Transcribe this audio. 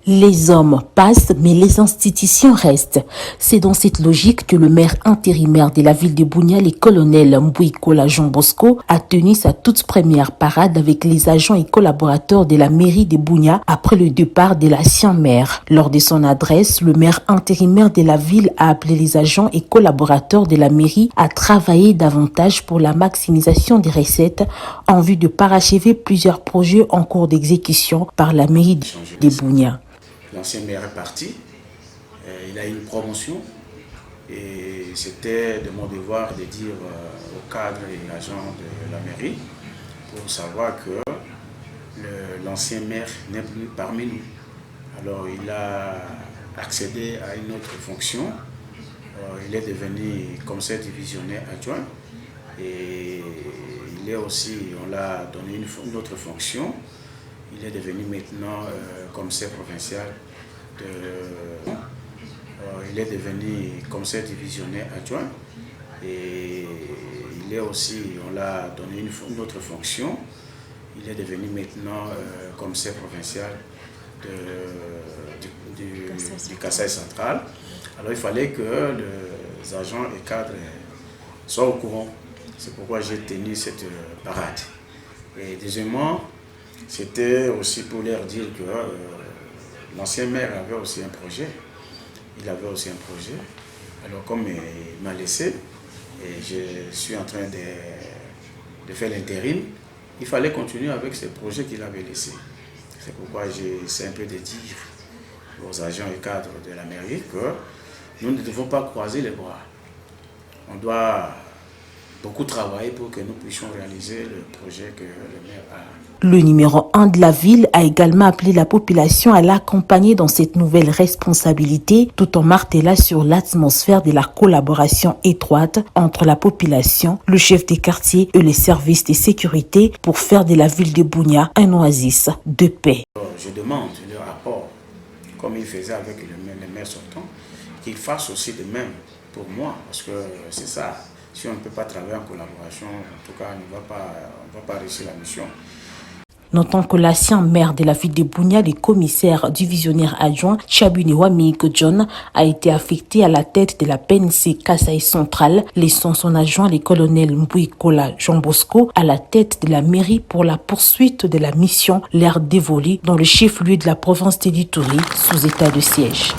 Les hommes passent, mais les institutions restent. C'est dans cette logique que le maire intérimaire de la ville de Bunia, le colonel Mbouikola Jean Bosco, a tenu sa toute première parade avec les agents et collaborateurs de la mairie de Bunia après le départ de l'ancien maire. Lors de son adresse, le maire intérimaire de la ville a appelé les agents et collaborateurs de la mairie à travailler davantage pour la maximisation des recettes en vue de parachever plusieurs projets en cours d'exécution par la mairie de Bunia. L'ancien maire est parti, il a eu une promotion et c'était de mon devoir de dire aux cadres et agents de la mairie pour savoir que l'ancien maire n'est plus parmi nous. Alors il a accédé à une autre fonction, il est devenu commissaire divisionnaire adjoint et il est aussi, on l'a donné une autre fonction. Il est devenu maintenant commissaire provincial il est devenu commissaire divisionnaire adjoint et il est aussi, on l'a donné une autre fonction. Il est devenu maintenant commissaire provincial du Kasaï central. Alors il fallait que les agents et cadres soient au courant. C'est pourquoi j'ai tenu cette parade. Et deuxièmement, c'était aussi pour leur dire que l'ancien maire avait aussi un projet. Il avait aussi un projet. Alors comme il m'a laissé, et je suis en train de faire l'intérim, il fallait continuer avec ce projet qu'il avait laissé. C'est pourquoi j'essaie un peu de dire aux agents et cadres de la mairie que nous ne devons pas croiser les bras. On doit beaucoup travailler pour que nous puissions réaliser le projet que le maire a. Le numéro 1 de la ville a également appelé la population à l'accompagner dans cette nouvelle responsabilité, tout en martelant sur l'atmosphère de la collaboration étroite entre la population, le chef des quartiers et les services de sécurité pour faire de la ville de Bunia un oasis de paix. Je demande le rapport, comme il faisait avec le maire sortant, qu'il fasse aussi de même pour moi, parce que c'est ça. Si on ne peut pas travailler en collaboration, en tout cas, on ne va pas réussir la mission. Notons que l'ancien maire de la ville de Bunia, le commissaire divisionnaire adjoint Chabune Wamiko John, a été affecté à la tête de la PNC Kasaï centrale, laissant son adjoint, le colonel Mbouikola Jean Bosco, à la tête de la mairie pour la poursuite de la mission l'air dévolue dans le chef-lieu de la province d'Ituri sous état de siège.